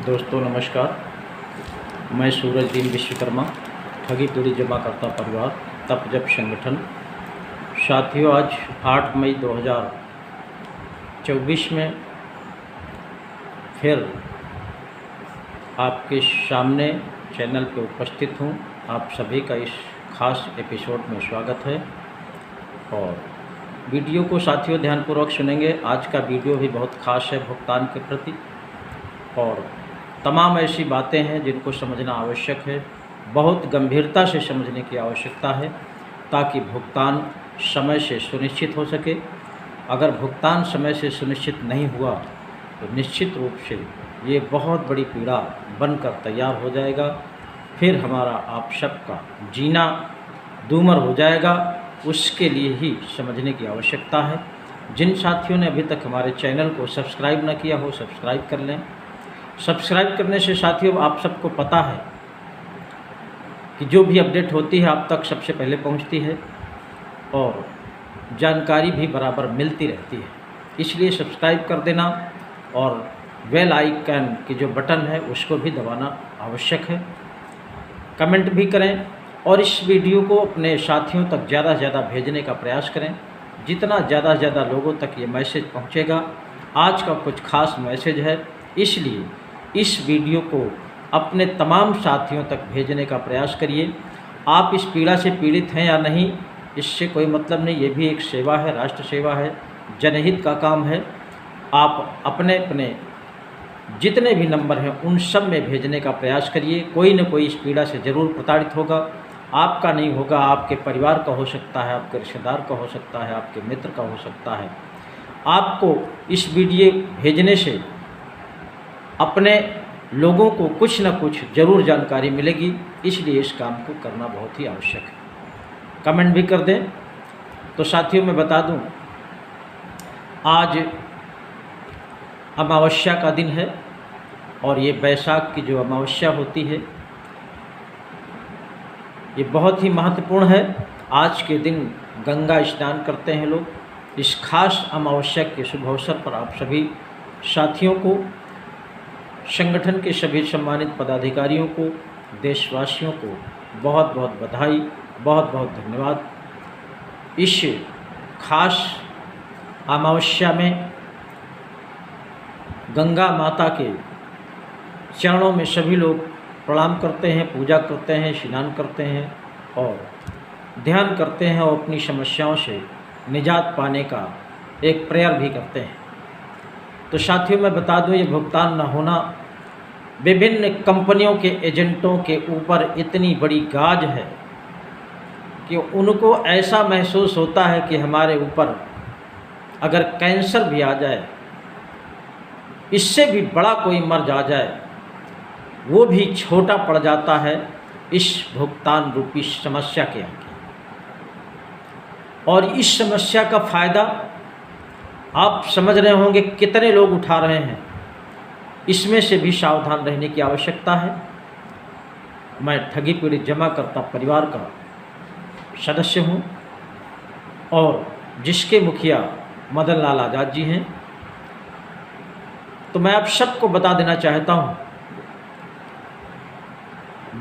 दोस्तों नमस्कार। मैं सूरजदीन विश्वकर्मा, ठगी पीड़ित जमाकर्ता परिवार तप जप संगठन। साथियों, आज 8 मई 2024 में फिर आपके सामने चैनल पे उपस्थित हूँ। आप सभी का इस खास एपिसोड में स्वागत है और वीडियो को साथियों ध्यानपूर्वक सुनेंगे। आज का वीडियो भी बहुत खास है भुगतान के प्रति और तमाम ऐसी बातें हैं जिनको समझना आवश्यक है। बहुत गंभीरता से समझने की आवश्यकता है ताकि भुगतान समय से सुनिश्चित हो सके। अगर भुगतान समय से सुनिश्चित नहीं हुआ तो निश्चित रूप से ये बहुत बड़ी पीड़ा बनकर तैयार हो जाएगा। फिर हमारा आप सबका जीना दूमर हो जाएगा। उसके लिए ही समझने की आवश्यकता है। जिन साथियों ने अभी तक हमारे चैनल को सब्सक्राइब न किया हो, सब्सक्राइब कर लें। सब्सक्राइब करने से साथियों आप सबको पता है कि जो भी अपडेट होती है आप तक सबसे पहले पहुंचती है और जानकारी भी बराबर मिलती रहती है। इसलिए सब्सक्राइब कर देना और बेल आइकन की जो बटन है उसको भी दबाना आवश्यक है। कमेंट भी करें और इस वीडियो को अपने साथियों तक ज़्यादा से ज़्यादा भेजने का प्रयास करें। जितना ज़्यादा से ज़्यादा लोगों तक ये मैसेज पहुंचेगा, आज का कुछ खास मैसेज है, इसलिए इस वीडियो को अपने तमाम साथियों तक भेजने का प्रयास करिए। आप इस पीड़ा से पीड़ित हैं या नहीं, इससे कोई मतलब नहीं। ये भी एक सेवा है, राष्ट्र सेवा है, जनहित का काम है। आप अपने अपने जितने भी नंबर हैं उन सब में भेजने का प्रयास करिए। कोई न कोई इस पीड़ा से ज़रूर प्रताड़ित होगा। आपका नहीं होगा, आपके परिवार का हो सकता है, आपके रिश्तेदार का हो सकता है, आपके मित्र का हो सकता है। आपको इस वीडियो भेजने से अपने लोगों को कुछ न कुछ ज़रूर जानकारी मिलेगी। इसलिए इस काम को करना बहुत ही आवश्यक है। कमेंट भी कर दें। तो साथियों मैं बता दूं, आज अमावस्या का दिन है और ये बैसाख की जो अमावस्या होती है ये बहुत ही महत्वपूर्ण है। आज के दिन गंगा स्नान करते हैं लोग। इस खास अमावस्या के शुभ अवसर पर आप सभी साथियों को, संगठन के सभी सम्मानित पदाधिकारियों को, देशवासियों को बहुत बहुत बधाई, बहुत बहुत धन्यवाद। इस खास अमावस्या में गंगा माता के चरणों में सभी लोग प्रणाम करते हैं, पूजा करते हैं, स्नान करते हैं और ध्यान करते हैं और अपनी समस्याओं से निजात पाने का एक प्रेयर भी करते हैं। तो साथियों मैं बता दूं, ये भुगतान न होना विभिन्न कंपनियों के एजेंटों के ऊपर इतनी बड़ी गाज है कि उनको ऐसा महसूस होता है कि हमारे ऊपर अगर कैंसर भी आ जाए, इससे भी बड़ा कोई मर्ज आ जाए, वो भी छोटा पड़ जाता है इस भुगतान रूपी समस्या के आगे। और इस समस्या का फ़ायदा आप समझ रहे होंगे कितने लोग उठा रहे हैं। इसमें से भी सावधान रहने की आवश्यकता है। मैं ठगी पीड़ित जमाकर्ता परिवार का सदस्य हूं और जिसके मुखिया मदन लाल आज़ाद जी हैं। तो मैं आप सबको बता देना चाहता हूं,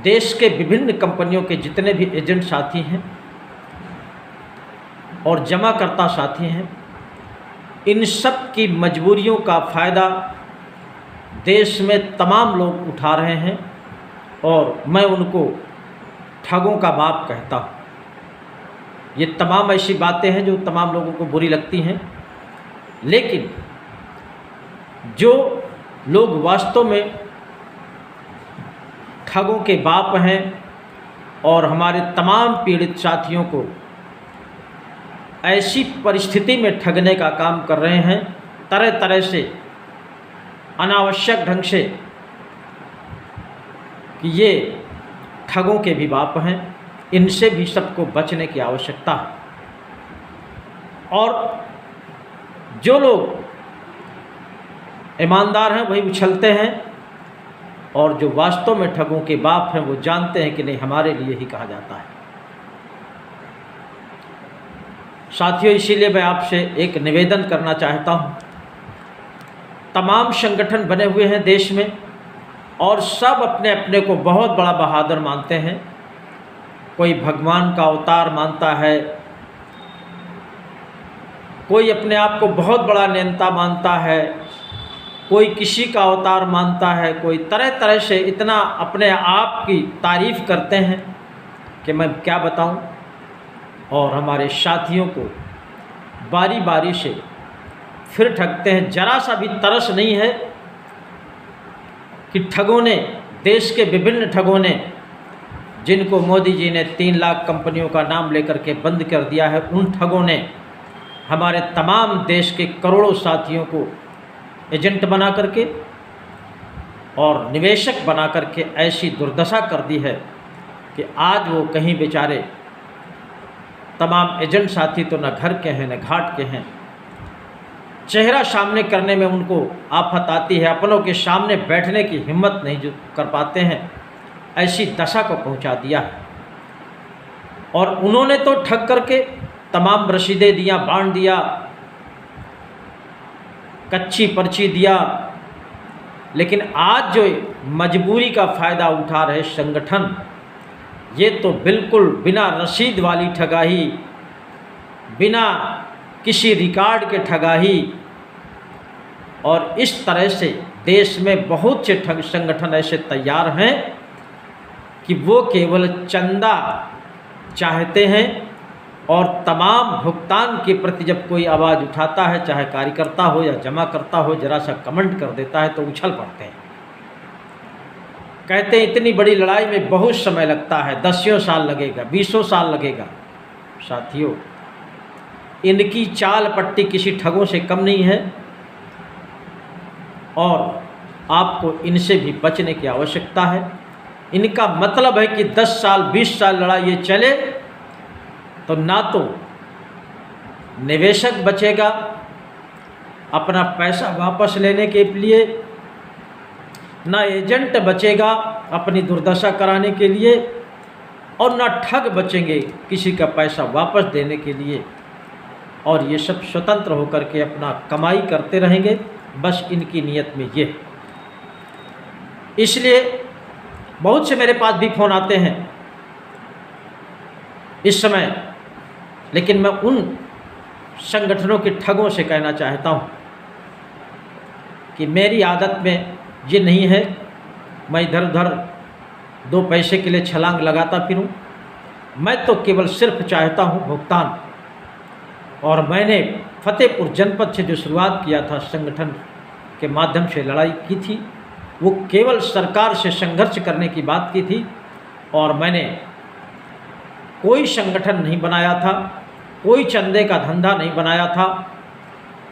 देश के विभिन्न कंपनियों के जितने भी एजेंट साथी हैं और जमाकर्ता साथी हैं, इन सब की मजबूरियों का फ़ायदा देश में तमाम लोग उठा रहे हैं और मैं उनको ठगों का बाप कहता हूँ। ये तमाम ऐसी बातें हैं जो तमाम लोगों को बुरी लगती हैं, लेकिन जो लोग वास्तव में ठगों के बाप हैं और हमारे तमाम पीड़ित साथियों को ऐसी परिस्थिति में ठगने का काम कर रहे हैं, तरह तरह से अनावश्यक ढंग से, कि ये ठगों के भी बाप हैं। इनसे भी सबको बचने की आवश्यकता है। और जो लोग ईमानदार हैं वही उछलते हैं और जो वास्तव में ठगों के बाप हैं वो जानते हैं कि नहीं, हमारे लिए ही कहा जाता है। साथियों, इसीलिए मैं आपसे एक निवेदन करना चाहता हूं। तमाम संगठन बने हुए हैं देश में और सब अपने अपने को बहुत बड़ा बहादुर मानते हैं। कोई भगवान का अवतार मानता है, कोई अपने आप को बहुत बड़ा नेता मानता है, कोई किसी का अवतार मानता है, कोई तरह तरह से इतना अपने आप की तारीफ़ करते हैं कि मैं क्या बताऊं। और हमारे साथियों को बारी बारी से फिर ठगते हैं। जरा सा भी तरस नहीं है कि ठगों ने, देश के विभिन्न ठगों ने, जिनको मोदी जी ने 3 लाख कंपनियों का नाम लेकर के बंद कर दिया है, उन ठगों ने हमारे तमाम देश के करोड़ों साथियों को एजेंट बना करके और निवेशक बना करके ऐसी दुर्दशा कर दी है कि आज वो कहीं बेचारे तमाम एजेंट साथी तो न घर के हैं न घाट के हैं। चेहरा सामने करने में उनको आफत आती है, अपनों के सामने बैठने की हिम्मत नहीं जो कर पाते हैं। ऐसी दशा को पहुंचा दिया है। और उन्होंने तो ठग करके तमाम रसीदें दिया, बांट दिया, कच्ची पर्ची दिया, लेकिन आज जो मजबूरी का फ़ायदा उठा रहे संगठन, ये तो बिल्कुल बिना रसीद वाली ठगाही, बिना किसी रिकॉर्ड के ठगाही। और इस तरह से देश में बहुत से ठग संगठन ऐसे तैयार हैं कि वो केवल चंदा चाहते हैं और तमाम भुगतान के प्रति जब कोई आवाज़ उठाता है, चाहे कार्यकर्ता हो या जमा करता हो, जरा सा कमेंट कर देता है तो उछल पड़ते हैं। कहते हैं इतनी बड़ी लड़ाई में बहुत समय लगता है, 10 साल लगेगा, 20 साल लगेगा। साथियों, इनकी चाल पट्टी किसी ठगों से कम नहीं है और आपको इनसे भी बचने की आवश्यकता है। इनका मतलब है कि 10 साल 20 साल लड़ाई ये चले तो ना तो निवेशक बचेगा अपना पैसा वापस लेने के लिए, ना एजेंट बचेगा अपनी दुर्दशा कराने के लिए, और ना ठग बचेंगे किसी का पैसा वापस देने के लिए। और ये सब स्वतंत्र होकर के अपना कमाई करते रहेंगे। बस इनकी नीयत में ये है। इसलिए बहुत से मेरे पास भी फ़ोन आते हैं इस समय, लेकिन मैं उन संगठनों के ठगों से कहना चाहता हूं कि मेरी आदत में ये नहीं है मैं इधर उधर 2 पैसे के लिए छलांग लगाता फिरूं। मैं तो केवल सिर्फ चाहता हूं भुगतान। और मैंने फतेहपुर जनपद से जो शुरुआत किया था, संगठन के माध्यम से लड़ाई की थी, वो केवल सरकार से संघर्ष करने की बात की थी। और मैंने कोई संगठन नहीं बनाया था, कोई चंदे का धंधा नहीं बनाया था।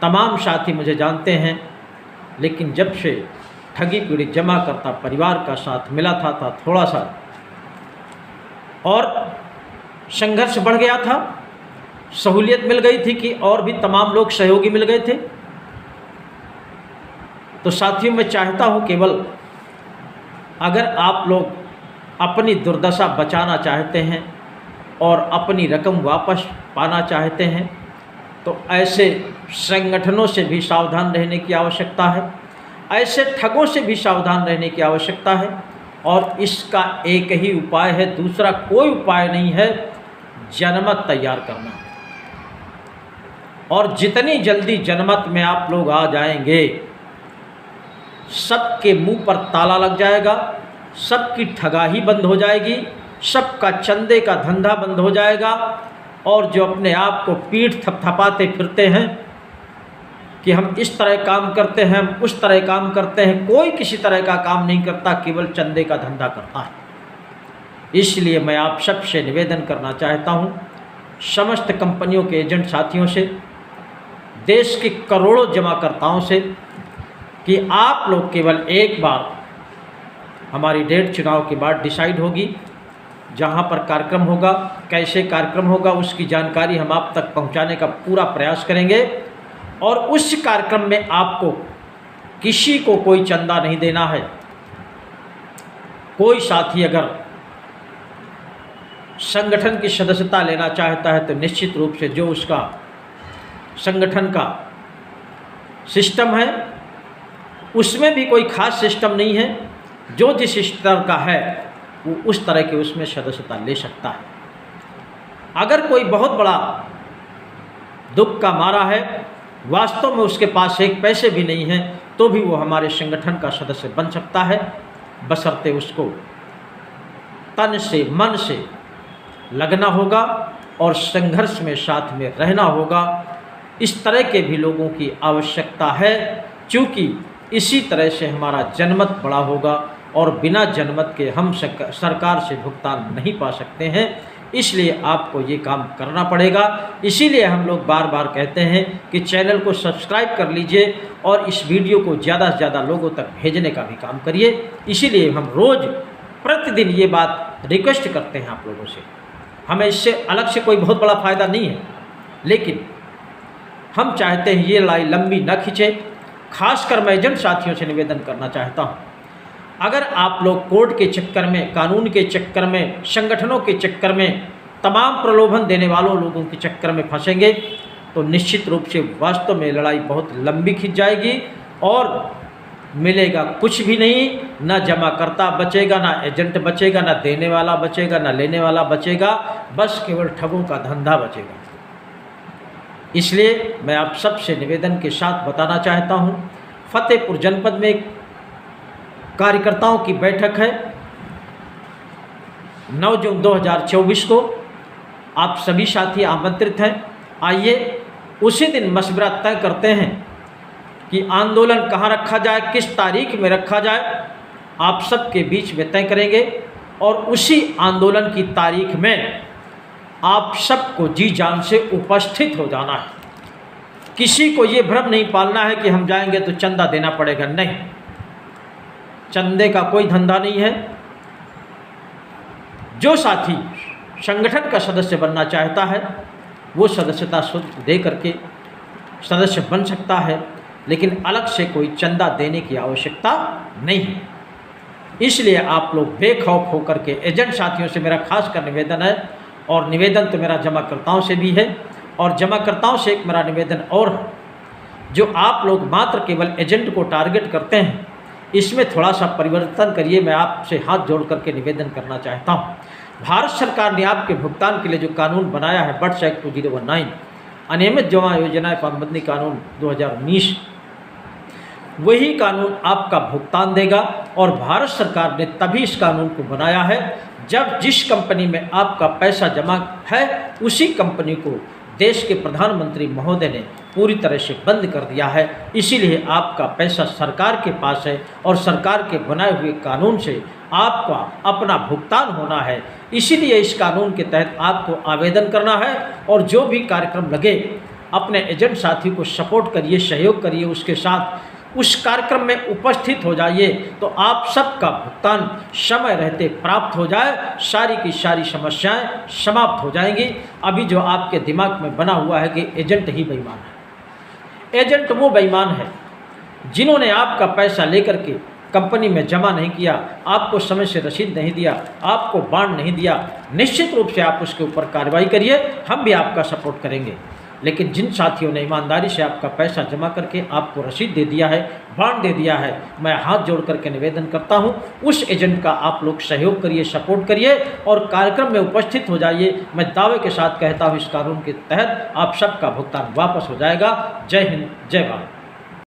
तमाम साथी मुझे जानते हैं, लेकिन जब से ठगी पीड़ित जमा करता परिवार का साथ मिला था थोड़ा सा और संघर्ष बढ़ गया था, सहूलियत मिल गई थी कि और भी तमाम लोग सहयोगी मिल गए थे। तो साथियों, मैं चाहता हूं केवल अगर आप लोग अपनी दुर्दशा बचाना चाहते हैं और अपनी रकम वापस पाना चाहते हैं तो ऐसे संगठनों से भी सावधान रहने की आवश्यकता है, ऐसे ठगों से भी सावधान रहने की आवश्यकता है। और इसका एक ही उपाय है, दूसरा कोई उपाय नहीं है, जनमत तैयार करना। और जितनी जल्दी जनमत में आप लोग आ जाएंगे, सबके मुंह पर ताला लग जाएगा, सबकी ठगाही बंद हो जाएगी, सबका चंदे का धंधा बंद हो जाएगा। और जो अपने आप को पीठ थपथपाते फिरते हैं कि हम इस तरह काम करते हैं, हम उस तरह काम करते हैं, कोई किसी तरह का काम नहीं करता, केवल चंदे का धंधा करता है। इसलिए मैं आप सबसे निवेदन करना चाहता हूं, समस्त कंपनियों के एजेंट साथियों से, देश के करोड़ों जमाकर्ताओं से, कि आप लोग केवल एक बार, हमारी डेट चुनाव के बाद डिसाइड होगी, जहां पर कार्यक्रम होगा, कैसे कार्यक्रम होगा, उसकी जानकारी हम आप तक पहुंचाने का पूरा प्रयास करेंगे। और उस कार्यक्रम में आपको किसी को कोई चंदा नहीं देना है। कोई साथी अगर संगठन की सदस्यता लेना चाहता है तो निश्चित रूप से जो उसका संगठन का सिस्टम है उसमें भी कोई खास सिस्टम नहीं है। जो जिस स्तर का है वो उस तरह के उसमें सदस्यता ले सकता है। अगर कोई बहुत बड़ा दुख का मारा है, वास्तव में उसके पास एक पैसे भी नहीं है, तो भी वो हमारे संगठन का सदस्य बन सकता है, बशर्ते उसको तन से मन से लगना होगा और संघर्ष में साथ में रहना होगा। इस तरह के भी लोगों की आवश्यकता है, क्योंकि इसी तरह से हमारा जनमत बड़ा होगा और बिना जनमत के हम सरकार से भुगतान नहीं पा सकते हैं। इसलिए आपको ये काम करना पड़ेगा। इसीलिए हम लोग बार बार कहते हैं कि चैनल को सब्सक्राइब कर लीजिए और इस वीडियो को ज़्यादा से ज़्यादा लोगों तक भेजने का भी काम करिए। इसीलिए हम रोज़ प्रतिदिन ये बात रिक्वेस्ट करते हैं आप लोगों से। हमें इससे अलग से कोई बहुत बड़ा फ़ायदा नहीं है, लेकिन हम चाहते हैं ये लड़ाई लंबी न खींचे। खासकर मैं एजेंट साथियों से निवेदन करना चाहता हूँ, अगर आप लोग कोर्ट के चक्कर में, कानून के चक्कर में, संगठनों के चक्कर में, तमाम प्रलोभन देने वालों लोगों के चक्कर में फंसेंगे तो निश्चित रूप से वास्तव में लड़ाई बहुत लंबी खिंच जाएगी और मिलेगा कुछ भी नहीं। ना जमाकर्ता बचेगा, ना एजेंट बचेगा, ना देने वाला बचेगा, ना लेने वाला बचेगा, बस केवल ठगों का धंधा बचेगा। इसलिए मैं आप सबसे निवेदन के साथ बताना चाहता हूँ, फतेहपुर जनपद में कार्यकर्ताओं की बैठक है 9 जून 2024 को। आप सभी साथी आमंत्रित हैं। आइए उसी दिन मशवरा तय करते हैं कि आंदोलन कहाँ रखा जाए, किस तारीख में रखा जाए, आप सबके बीच में तय करेंगे और उसी आंदोलन की तारीख में आप सबको जी जान से उपस्थित हो जाना है। किसी को ये भ्रम नहीं पालना है कि हम जाएंगे तो चंदा देना पड़ेगा, नहीं, चंदे का कोई धंधा नहीं है। जो साथी संगठन का सदस्य बनना चाहता है वो सदस्यता शुल्क दे करके सदस्य बन सकता है, लेकिन अलग से कोई चंदा देने की आवश्यकता नहीं है। इसलिए आप लोग बेखौफ होकर के, एजेंट साथियों से मेरा खास कर निवेदन है, और निवेदन तो मेरा जमाकर्ताओं से भी है, और जमाकर्ताओं से एक मेरा निवेदन और है, जो आप लोग मात्र केवल एजेंट को टारगेट करते हैं, इसमें थोड़ा सा परिवर्तन करिए। मैं आपसे हाथ जोड़ करके निवेदन करना चाहता हूँ। भारत सरकार ने आपके भुगतान के लिए जो कानून बनाया है, बर्ड्स एक्ट 2019, अनियमित जमा योजना पाबंदी कानून 2019, वही कानून आपका भुगतान देगा। और भारत सरकार ने तभी इस कानून को बनाया है जब जिस कंपनी में आपका पैसा जमा है उसी कंपनी को देश के प्रधानमंत्री महोदय ने पूरी तरह से बंद कर दिया है। इसीलिए आपका पैसा सरकार के पास है और सरकार के बनाए हुए कानून से आपका अपना भुगतान होना है। इसीलिए इस कानून के तहत आपको आवेदन करना है और जो भी कार्यक्रम लगे अपने एजेंट साथी को सपोर्ट करिए, सहयोग करिए, उसके साथ उस कार्यक्रम में उपस्थित हो जाइए तो आप सबका भुगतान समय रहते प्राप्त हो जाए, सारी की सारी समस्याएं समाप्त हो जाएंगी। अभी जो आपके दिमाग में बना हुआ है कि एजेंट ही बेईमान है, एजेंट वो बेईमान है जिन्होंने आपका पैसा लेकर के कंपनी में जमा नहीं किया, आपको समय से रसीद नहीं दिया, आपको बांड नहीं दिया। निश्चित रूप से आप उसके ऊपर कार्रवाई करिए, हम भी आपका सपोर्ट करेंगे। लेकिन जिन साथियों ने ईमानदारी से आपका पैसा जमा करके आपको रसीद दे दिया है, बांड दे दिया है, मैं हाथ जोड़ करके निवेदन करता हूं, उस एजेंट का आप लोग सहयोग करिए, सपोर्ट करिए और कार्यक्रम में उपस्थित हो जाइए। मैं दावे के साथ कहता हूं इस कानून के तहत आप सबका भुगतान वापस हो जाएगा। जय हिंद, जय भारत।